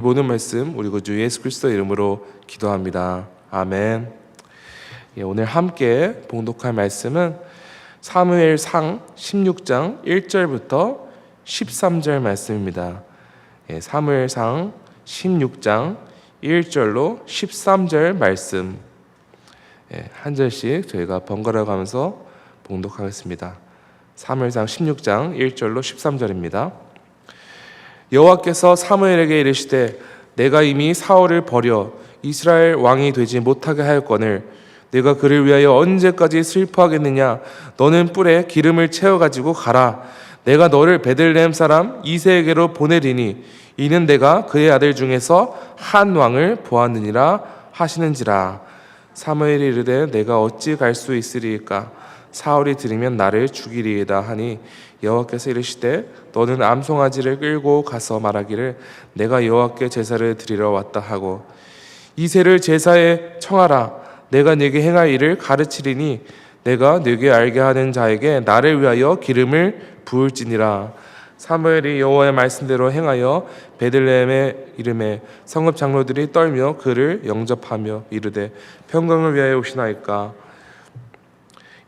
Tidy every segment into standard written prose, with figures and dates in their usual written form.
모든 말씀 우리 구주 예수 그리스도의 이름으로 기도합니다. 아멘. 오늘 함께 봉독할 말씀은 사무엘상 16장 1절부터 13절 말씀입니다. 사무엘상 16장 1절로 13절 말씀 한 절씩 저희가 번갈아 가면서 봉독하겠습니다. 사무엘상 16장 1절로 13절입니다. 여호와께서 사무엘에게 이르시되 내가 이미 사울을 버려 이스라엘 왕이 되지 못하게 하였거늘 내가 그를 위하여 언제까지 슬퍼하겠느냐. 너는 뿔에 기름을 채워가지고 가라. 내가 너를 베들레헴 사람 이새에게로 보내리니 이는 내가 그의 아들 중에서 한 왕을 보았느니라 하시는지라. 사무엘이 이르되 내가 어찌 갈 수 있으리이까. 사울이 들으면 나를 죽이리이다 하니 여호와께서 이르시되 너는 암송아지를 끌고 가서 말하기를 내가 여호와께 제사를 드리러 왔다 하고 이새를 제사에 청하라. 내가 네게 행할 일을 가르치리니 내가 네게 알게 하는 자에게 나를 위하여 기름을 부을지니라. 사무엘이 여호와의 말씀대로 행하여 베들레헴의 이름에 성읍 장로들이 떨며 그를 영접하며 이르되 평강을 위하여 오시나이까.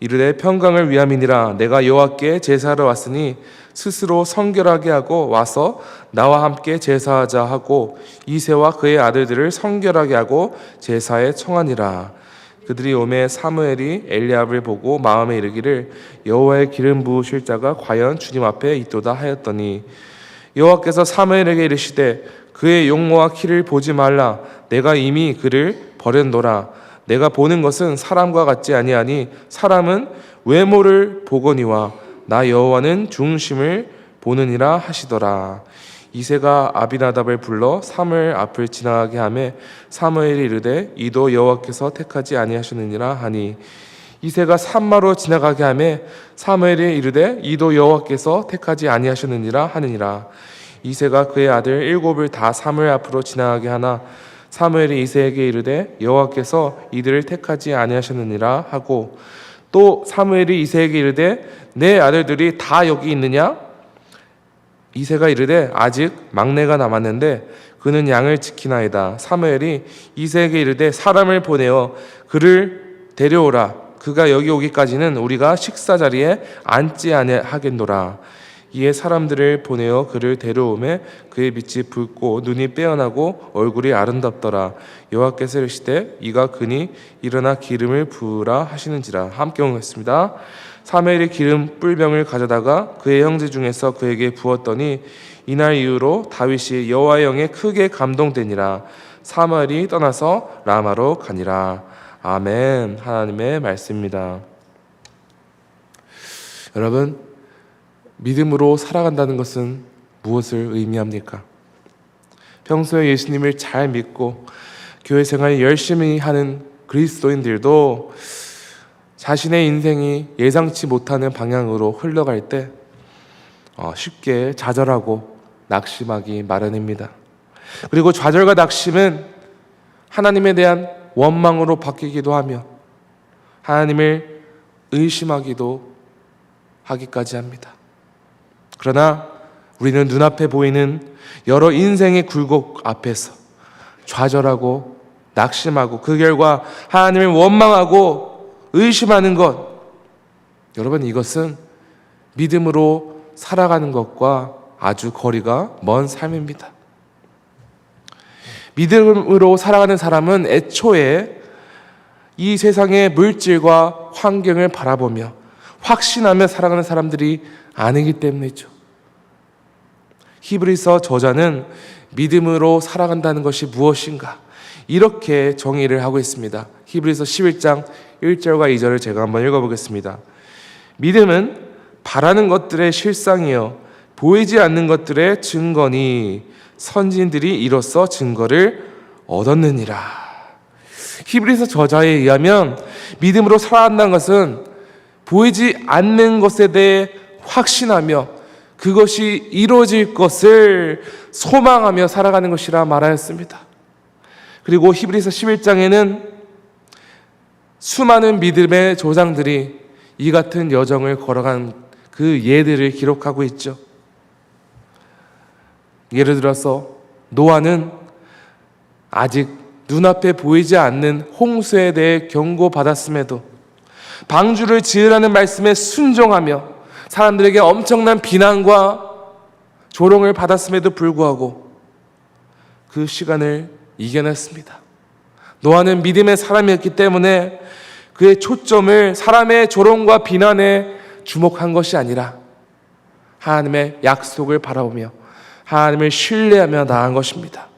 이르되 평강을 위함이니라. 내가 여호와께 제사하러 왔으니 스스로 성결하게 하고 와서 나와 함께 제사하자 하고 이새와 그의 아들들을 성결하게 하고 제사에 청하니라. 그들이 오매 사무엘이 엘리압을 보고 마음에 이르기를 여호와의 기름 부으실 자가 과연 주님 앞에 있도다 하였더니 여호와께서 사무엘에게 이르시되 그의 용모와 키를 보지 말라. 내가 이미 그를 버렸노라. 내가 보는 것은 사람과 같지 아니하니 사람은 외모를 보거니와 나 여호와는 중심을 보느니라 하시더라. 이새가 아비나답을 불러 사무엘 앞을 지나가게 하매 사무엘이 이르되 이도 여호와께서 택하지 아니하셨느니라 하니 이새가 산마로 지나가게 하매 사무엘이 이르되 이도 여호와께서 택하지 아니하셨느니라 하느니라. 이새가 그의 아들 7을 다 사무엘 앞으로 지나가게 하나 사무엘이 이새에게 이르되 여호와께서 이들을 택하지 아니하셨느니라 하고 또 사무엘이 이새에게 이르되 내 아들들이 다 여기 있느냐. 이새가 이르되 아직 막내가 남았는데 그는 양을 지키나이다. 사무엘이 이새에게 이르되 사람을 보내어 그를 데려오라. 그가 여기 오기까지는 우리가 식사 자리에 앉지 아니하겠노라. 이에 사람들을 보내어 그를 데려오매 그의 빛이 붉고 눈이 빼어나고 얼굴이 아름답더라. 여호와께서 이르시되 이가 그니 일어나 기름을 부으라 하시는지라. 함께 읽겠습니다. 사무엘이 기름 뿔병을 가져다가 그의 형제 중에서 그에게 부었더니 이날 이후로 다윗이 여호와의 영에 크게 감동되니라. 사무엘이 떠나서 라마로 가니라. 아멘. 하나님의 말씀입니다. 여러분, 믿음으로 살아간다는 것은 무엇을 의미합니까? 평소에 예수님을 잘 믿고 교회 생활 열심히 하는 그리스도인들도 자신의 인생이 예상치 못하는 방향으로 흘러갈 때 쉽게 좌절하고 낙심하기 마련입니다. 그리고 좌절과 낙심은 하나님에 대한 원망으로 바뀌기도 하며 하나님을 의심하기도 하기까지 합니다. 그러나 우리는 눈앞에 보이는 여러 인생의 굴곡 앞에서 좌절하고 낙심하고 그 결과 하나님을 원망하고 의심하는 것, 여러분 이것은 믿음으로 살아가는 것과 아주 거리가 먼 삶입니다. 믿음으로 살아가는 사람은 애초에 이 세상의 물질과 환경을 바라보며 확신하며 살아가는 사람들이 아니기 때문이죠. 히브리서 저자는 믿음으로 살아간다는 것이 무엇인가 이렇게 정의를 하고 있습니다. 히브리서 11장 1절과 2절을 제가 한번 읽어보겠습니다. 믿음은 바라는 것들의 실상이요 보이지 않는 것들의 증거니 선진들이 이로써 증거를 얻었느니라. 히브리서 저자에 의하면 믿음으로 살아간다는 것은 보이지 않는 것에 대해 확신하며 그것이 이루어질 것을 소망하며 살아가는 것이라 말하였습니다. 그리고 히브리서 11장에는 수많은 믿음의 조상들이 이 같은 여정을 걸어간 그 예들을 기록하고 있죠. 예를 들어서 노아는 아직 눈앞에 보이지 않는 홍수에 대해 경고받았음에도 방주를 지으라는 말씀에 순종하며 사람들에게 엄청난 비난과 조롱을 받았음에도 불구하고 그 시간을 이겨냈습니다. 노아는 믿음의 사람이었기 때문에 그의 초점을 사람의 조롱과 비난에 주목한 것이 아니라 하나님의 약속을 바라보며 하나님을 신뢰하며 나아간 것입니다.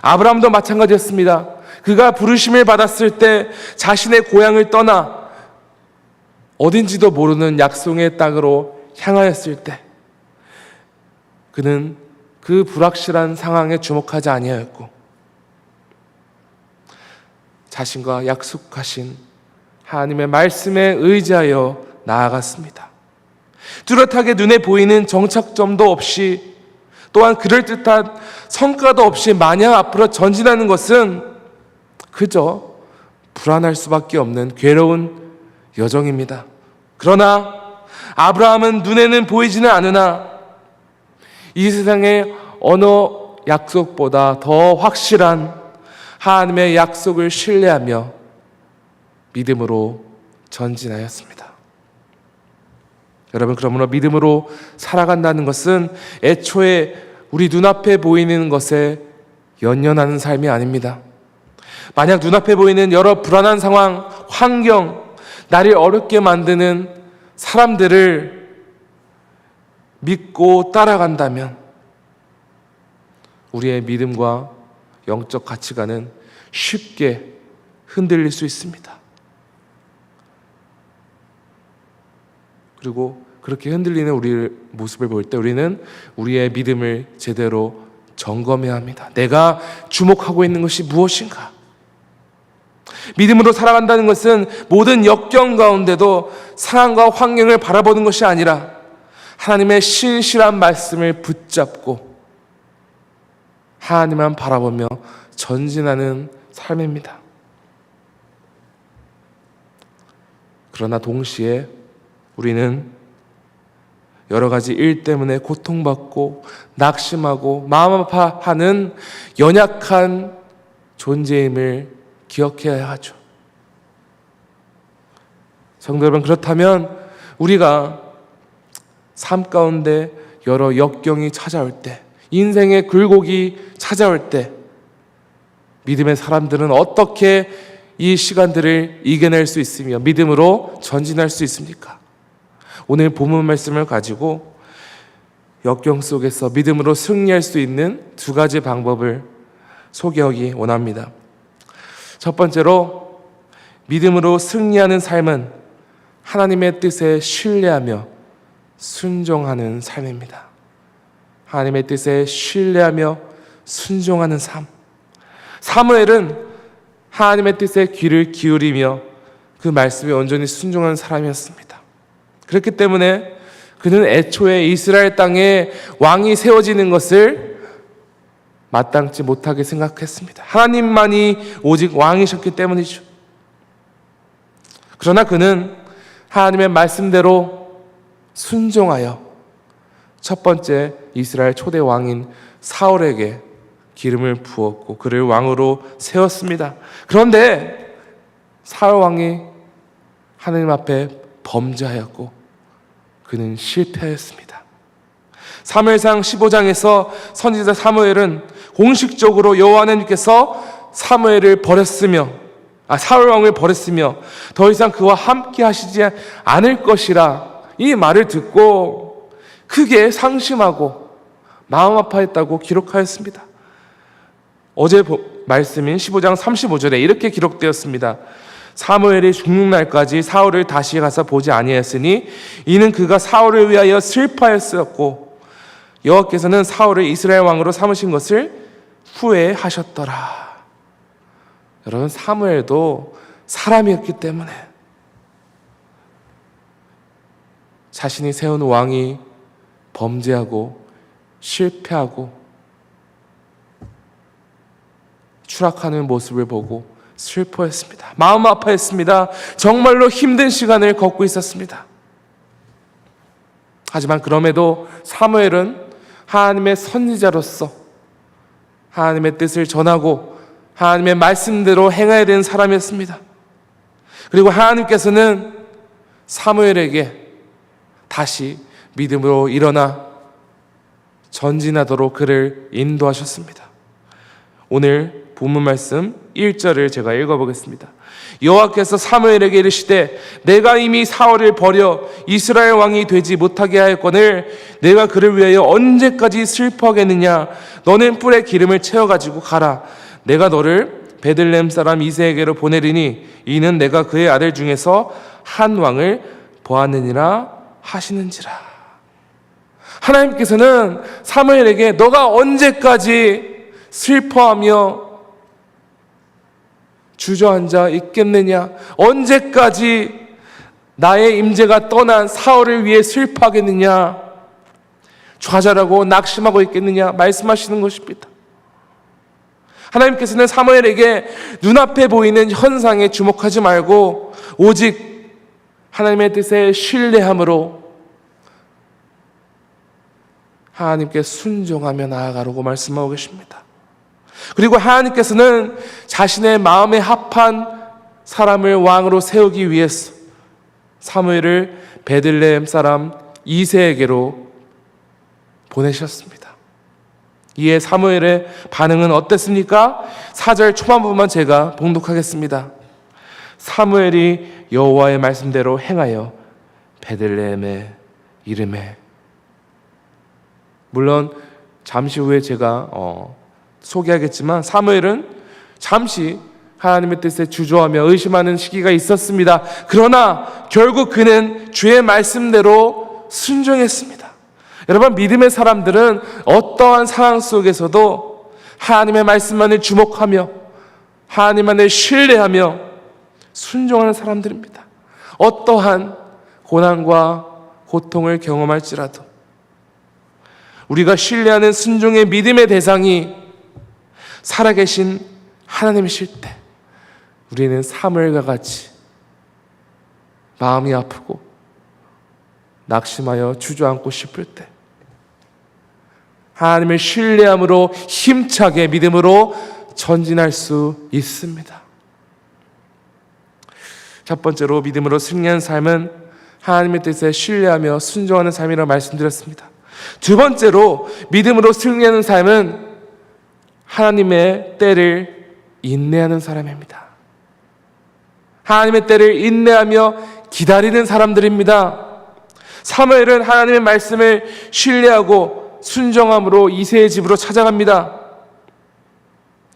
아브라함도 마찬가지였습니다. 그가 부르심을 받았을 때 자신의 고향을 떠나 어딘지도 모르는 약속의 땅으로 향하였을 때 그는 그 불확실한 상황에 주목하지 아니하였고 자신과 약속하신 하나님의 말씀에 의지하여 나아갔습니다. 뚜렷하게 눈에 보이는 정착점도 없이 또한 그럴듯한 성과도 없이 마냥 앞으로 전진하는 것은 그저 불안할 수밖에 없는 괴로운 여정입니다. 그러나 아브라함은 눈에는 보이지는 않으나 이 세상의 어느 약속보다 더 확실한 하나님의 약속을 신뢰하며 믿음으로 전진하였습니다. 여러분, 그러므로 믿음으로 살아간다는 것은 애초에 우리 눈앞에 보이는 것에 연연하는 삶이 아닙니다. 만약 눈앞에 보이는 여러 불안한 상황, 환경, 나를 어렵게 만드는 사람들을 믿고 따라간다면 우리의 믿음과 영적 가치관은 쉽게 흔들릴 수 있습니다. 그리고 그렇게 흔들리는 우리의 모습을 볼 때 우리는 우리의 믿음을 제대로 점검해야 합니다. 내가 주목하고 있는 것이 무엇인가? 믿음으로 살아간다는 것은 모든 역경 가운데도 상황과 환경을 바라보는 것이 아니라 하나님의 신실한 말씀을 붙잡고 하나님만 바라보며 전진하는 삶입니다. 그러나 동시에 우리는 여러 가지 일 때문에 고통받고 낙심하고 마음 아파하는 연약한 존재임을 기억해야 하죠. 성도 여러분, 그렇다면 우리가 삶 가운데 여러 역경이 찾아올 때, 인생의 굴곡이 찾아올 때 믿음의 사람들은 어떻게 이 시간들을 이겨낼 수 있으며 믿음으로 전진할 수 있습니까? 오늘 본문 말씀을 가지고 역경 속에서 믿음으로 승리할 수 있는 두 가지 방법을 소개하기 원합니다. 첫 번째로, 믿음으로 승리하는 삶은 하나님의 뜻에 신뢰하며 순종하는 삶입니다. 하나님의 뜻에 신뢰하며 순종하는 삶. 사무엘은 하나님의 뜻에 귀를 기울이며 그 말씀에 온전히 순종하는 사람이었습니다. 그렇기 때문에 그는 애초에 이스라엘 땅에 왕이 세워지는 것을 마땅치 못하게 생각했습니다. 하나님만이 오직 왕이셨기 때문이죠. 그러나 그는 하나님의 말씀대로 순종하여 첫 번째 이스라엘 초대 왕인 사울에게 기름을 부었고 그를 왕으로 세웠습니다. 그런데 사울 왕이 하나님 앞에 범죄하였고 그는 실패하였습니다. 사무엘상 15장에서 선지자 사무엘은 공식적으로 여호와 하나님께서 사무엘을 버렸으며 사울 왕을 버렸으며 더 이상 그와 함께 하시지 않을 것이라 이 말을 듣고 크게 상심하고 마음 아파했다고 기록하였습니다. 어제 말씀인 15장 35절에 이렇게 기록되었습니다. 사무엘이 죽는 날까지 사울을 다시 가서 보지 아니하였으니 이는 그가 사울을 위하여 슬퍼하였었고 여호와께서는 사울을 이스라엘 왕으로 삼으신 것을 후회하셨더라. 여러분, 사무엘도 사람이었기 때문에 자신이 세운 왕이 범죄하고 실패하고 추락하는 모습을 보고 슬퍼했습니다. 마음 아파했습니다. 정말로 힘든 시간을 겪고 있었습니다. 하지만 그럼에도 사무엘은 하나님의 선지자로서 하나님의 뜻을 전하고 하나님의 말씀대로 행해야 되는 사람이었습니다. 그리고 하나님께서는 사무엘에게 다시 믿음으로 일어나 전진하도록 그를 인도하셨습니다. 오늘 본문 말씀 1절을 제가 읽어보겠습니다. 여호와께서 사무엘에게 이르시되 내가 이미 사울을 버려 이스라엘 왕이 되지 못하게 하였거늘 내가 그를 위하여 언제까지 슬퍼하겠느냐. 너는 뿔에 기름을 채워가지고 가라. 내가 너를 베들레헴 사람 이새에게로 보내리니 이는 내가 그의 아들 중에서 한 왕을 보았느니라 하시는지라. 하나님께서는 사무엘에게 너가 언제까지 슬퍼하며 주저앉아 있겠느냐? 언제까지 나의 임재가 떠난 사울을 위해 슬퍼하겠느냐? 좌절하고 낙심하고 있겠느냐? 말씀하시는 것입니다. 하나님께서는 사무엘에게 눈앞에 보이는 현상에 주목하지 말고 오직 하나님의 뜻에 신뢰함으로 하나님께 순종하며 나아가라고 말씀하고 계십니다. 그리고 하나님께서는 자신의 마음에 합한 사람을 왕으로 세우기 위해서 사무엘을 베들레헴 사람 이새에게로 보내셨습니다. 이에 사무엘의 반응은 어땠습니까? 4절 초반부만 제가 봉독하겠습니다. 사무엘이 여호와의 말씀대로 행하여 베들레헴의 이름에, 물론 잠시 후에 제가 소개하겠지만 사무엘은 잠시 하나님의 뜻에 주저하며 의심하는 시기가 있었습니다. 그러나 결국 그는 주의 말씀대로 순종했습니다. 여러분, 믿음의 사람들은 어떠한 상황 속에서도 하나님의 말씀만을 주목하며 하나님만을 신뢰하며 순종하는 사람들입니다. 어떠한 고난과 고통을 경험할지라도 우리가 신뢰하는 순종의 믿음의 대상이 살아계신 하나님이실 때 우리는 사무엘과 같이 마음이 아프고 낙심하여 주저앉고 싶을 때 하나님을 신뢰함으로 힘차게 믿음으로 전진할 수 있습니다. 첫 번째로 믿음으로 승리하는 삶은 하나님의 뜻에 신뢰하며 순종하는 삶이라고 말씀드렸습니다. 두 번째로 믿음으로 승리하는 삶은 하나님의 때를 인내하는 사람입니다. 하나님의 때를 인내하며 기다리는 사람들입니다. 사무엘은 하나님의 말씀을 신뢰하고 순종함으로 이새의 집으로 찾아갑니다.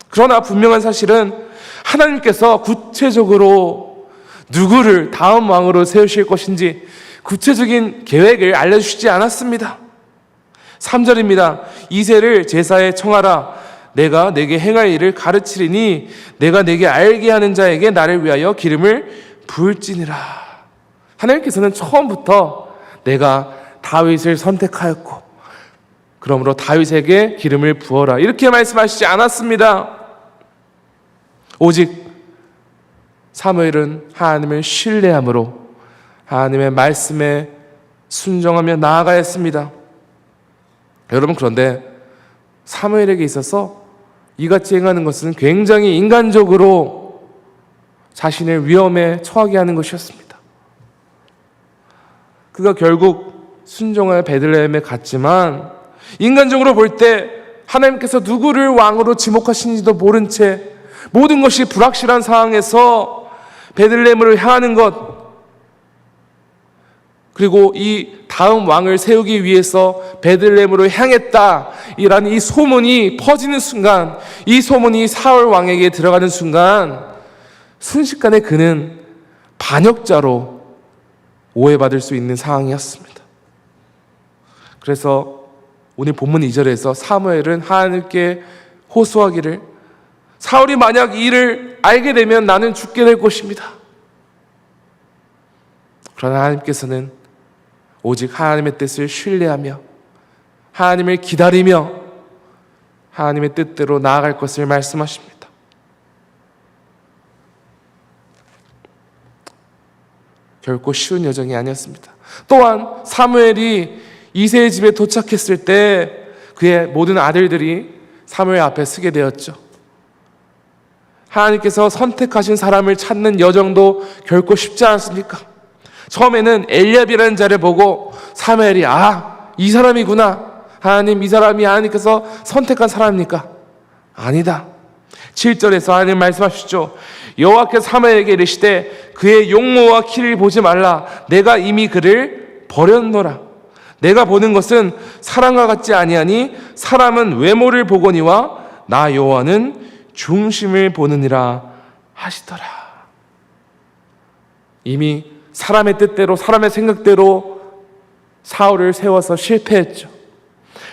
그러나 분명한 사실은 하나님께서 구체적으로 누구를 다음 왕으로 세우실 것인지 구체적인 계획을 알려주시지 않았습니다. 3절입니다. 이새를 제사에 청하라. 내가 내게 행할 일을 가르치리니 내가 내게 알게 하는 자에게 나를 위하여 기름을 부을지니라. 하나님께서는 처음부터 내가 다윗을 선택하였고 그러므로 다윗에게 기름을 부어라 이렇게 말씀하시지 않았습니다. 오직 사무엘은 하나님을 신뢰함으로 하나님의 말씀에 순종하며 나아가야 했습니다. 여러분, 그런데 사무엘에게 있어서 이같이 행하는 것은 굉장히 인간적으로 자신을 위험에 처하게 하는 것이었습니다. 그가 결국 순종하여 베들레헴에 갔지만 인간적으로 볼 때 하나님께서 누구를 왕으로 지목하시는지도 모른 채 모든 것이 불확실한 상황에서 베들레헴으로 향하는 것, 그리고 이 다음 왕을 세우기 위해서 베들레헴으로 향했다라는 이 소문이 퍼지는 순간, 이 소문이 사울 왕에게 들어가는 순간 순식간에 그는 반역자로 오해받을 수 있는 상황이었습니다. 그래서 오늘 본문 2절에서 사무엘은 하나님께 호소하기를, 사울이 만약 이 일을 알게 되면 나는 죽게 될 것입니다. 그러나 하나님께서는 오직 하나님의 뜻을 신뢰하며 하나님을 기다리며 하나님의 뜻대로 나아갈 것을 말씀하십니다. 결코 쉬운 여정이 아니었습니다. 또한 사무엘이 이새의 집에 도착했을 때 그의 모든 아들들이 사무엘 앞에 서게 되었죠. 하나님께서 선택하신 사람을 찾는 여정도 결코 쉽지 않았습니까? 처음에는 엘리압이라는 자를 보고 사무엘이 이 사람이구나. 하나님, 이 사람이 하나님께서 선택한 사람입니까? 아니다. 7절에서 하나님 말씀하시죠. 여호와께서 사무엘에게 이르시되 그의 용모와 키를 보지 말라. 내가 이미 그를 버렸노라. 내가 보는 것은 사람과 같지 아니하니 사람은 외모를 보거니와 나 여호와는 중심을 보느니라 하시더라. 이미 사람의 뜻대로, 사람의 생각대로 사울을 세워서 실패했죠.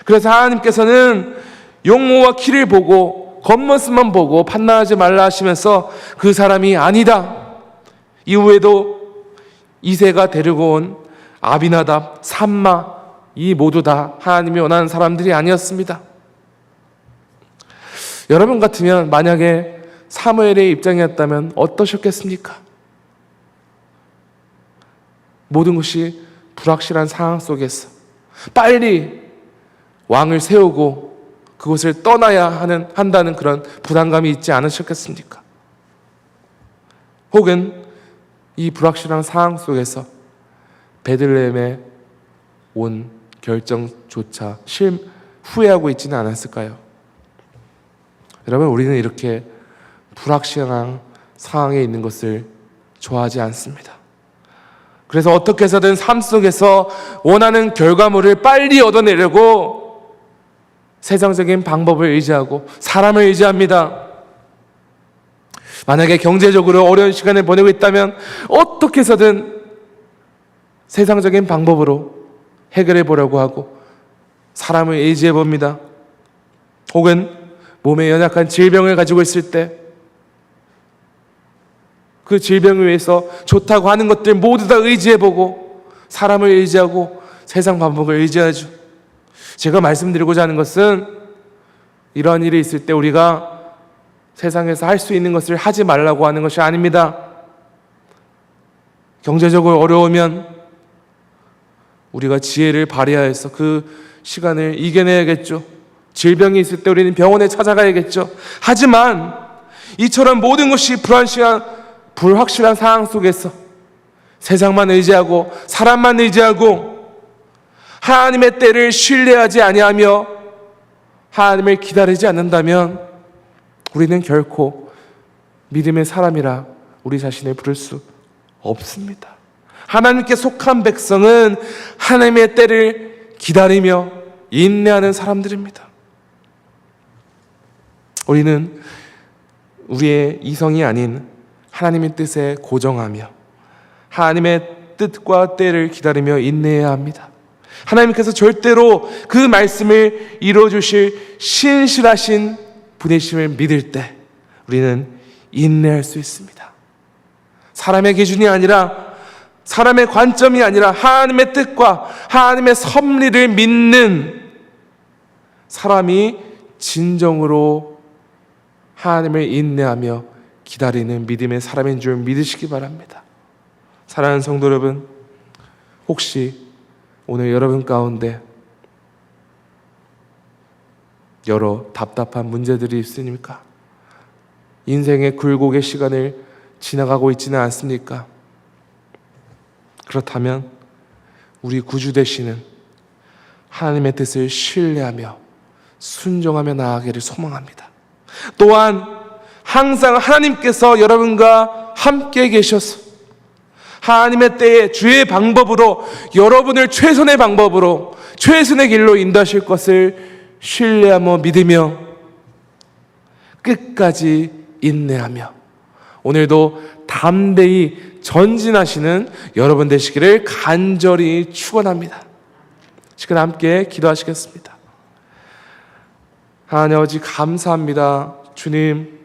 그래서 하나님께서는 용모와 키를 보고 겉모습만 보고 판단하지 말라 하시면서 그 사람이 아니다. 이후에도 이새가 데리고 온 아비나답, 삼마, 이 모두 다 하나님이 원하는 사람들이 아니었습니다. 여러분 같으면 만약에 사무엘의 입장이었다면 어떠셨겠습니까? 모든 것이 불확실한 상황 속에서 빨리 왕을 세우고 그곳을 떠나야 한다는 그런 부담감이 있지 않으셨겠습니까? 혹은 이 불확실한 상황 속에서 베들레헴에 온 결정조차 후회하고 있지는 않았을까요? 여러분, 우리는 이렇게 불확실한 상황에 있는 것을 좋아하지 않습니다. 그래서 어떻게 해서든 삶 속에서 원하는 결과물을 빨리 얻어내려고 세상적인 방법을 의지하고 사람을 의지합니다. 만약에 경제적으로 어려운 시간을 보내고 있다면 어떻게 해서든 세상적인 방법으로 해결해 보려고 하고 사람을 의지해 봅니다. 혹은 몸에 연약한 질병을 가지고 있을 때 그 질병을 위해서 좋다고 하는 것들 모두 다 의지해보고 사람을 의지하고 세상 방법을 의지하죠. 제가 말씀드리고자 하는 것은 이러한 일이 있을 때 우리가 세상에서 할 수 있는 것을 하지 말라고 하는 것이 아닙니다. 경제적으로 어려우면 우리가 지혜를 발휘하여서 그 시간을 이겨내야겠죠. 질병이 있을 때 우리는 병원에 찾아가야겠죠. 하지만 이처럼 모든 것이 불확실한 상황 속에서 세상만 의지하고 사람만 의지하고 하나님의 때를 신뢰하지 아니하며 하나님을 기다리지 않는다면 우리는 결코 믿음의 사람이라 우리 자신을 부를 수 없습니다. 하나님께 속한 백성은 하나님의 때를 기다리며 인내하는 사람들입니다. 우리는 우리의 이성이 아닌 하나님의 뜻에 고정하며 하나님의 뜻과 때를 기다리며 인내해야 합니다. 하나님께서 절대로 그 말씀을 이루어주실 신실하신 분이심을 믿을 때 우리는 인내할 수 있습니다. 사람의 기준이 아니라, 사람의 관점이 아니라 하나님의 뜻과 하나님의 섭리를 믿는 사람이 진정으로 하나님을 인내하며 기다리는 믿음의 사람인 줄 믿으시기 바랍니다. 사랑하는 성도 여러분, 혹시 오늘 여러분 가운데 여러 답답한 문제들이 있습니까? 인생의 굴곡의 시간을 지나가고 있지는 않습니까? 그렇다면 우리 구주 되시는 하나님의 뜻을 신뢰하며 순종하며 나아가기를 소망합니다. 또한 항상 하나님께서 여러분과 함께 계셔서 하나님의 때에 주의 방법으로 여러분을 최선의 방법으로 최선의 길로 인도하실 것을 신뢰하며 믿으며 끝까지 인내하며 오늘도 담대히 전진하시는 여러분 되시기를 간절히 축원합니다. 지금 함께 기도하시겠습니다. 하나님 아버지, 감사합니다. 주님,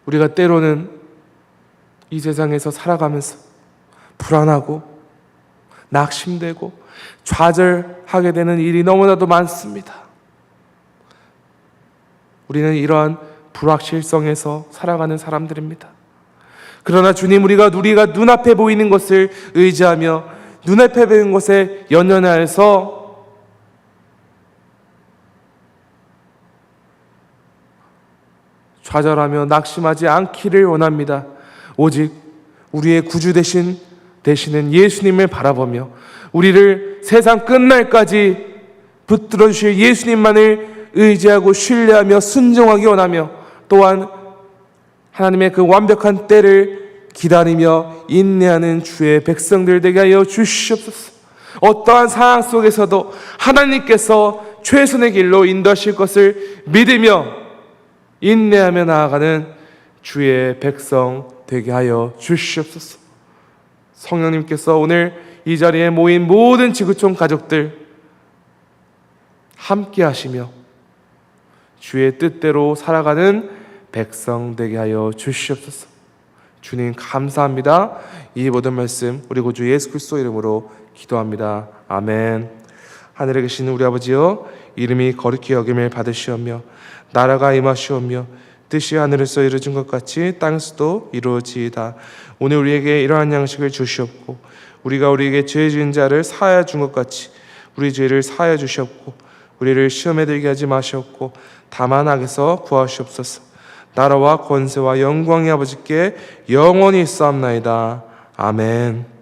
우리가 때로는 이 세상에서 살아가면서 불안하고 낙심되고 좌절하게 되는 일이 너무나도 많습니다. 우리는 이러한 불확실성에서 살아가는 사람들입니다. 그러나 주님, 우리가 눈앞에 보이는 것을 의지하며 눈앞에 보이는 것에 연연하여서 좌절하며 낙심하지 않기를 원합니다. 오직 우리의 구주 되시는 예수님을 바라보며 우리를 세상 끝날까지 붙들어 주실 예수님만을 의지하고 신뢰하며 순종하기 원하며, 또한 하나님의 그 완벽한 때를 기다리며 인내하는 주의 백성들 되게 하여 주시옵소서. 어떠한 상황 속에서도 하나님께서 최선의 길로 인도하실 것을 믿으며 인내하며 나아가는 주의 백성 되게 하여 주시옵소서. 성령님께서 오늘 이 자리에 모인 모든 지구촌 가족들 함께 하시며 주의 뜻대로 살아가는 백성 되게 하여 주시옵소서. 주님 감사합니다. 이 모든 말씀 우리 구주 예수 그리스도 이름으로 기도합니다. 아멘. 하늘에 계신 우리 아버지여, 이름이 거룩히 여김을 받으시오며 나라가 임하시오며 뜻이 하늘에서 이루어진 것 같이 땅에서도 이루어지이다. 오늘 우리에게 이러한 양식을 주시옵고 우리가 우리에게 죄 지은 자를 사하여 준 것 같이 우리 죄를 사하여 주시옵고 우리를 시험에 들게 하지 마시옵고 다만 악에서 구하시옵소서. 나라와 권세와 영광이 아버지께 영원히 있사옵나이다. 아멘.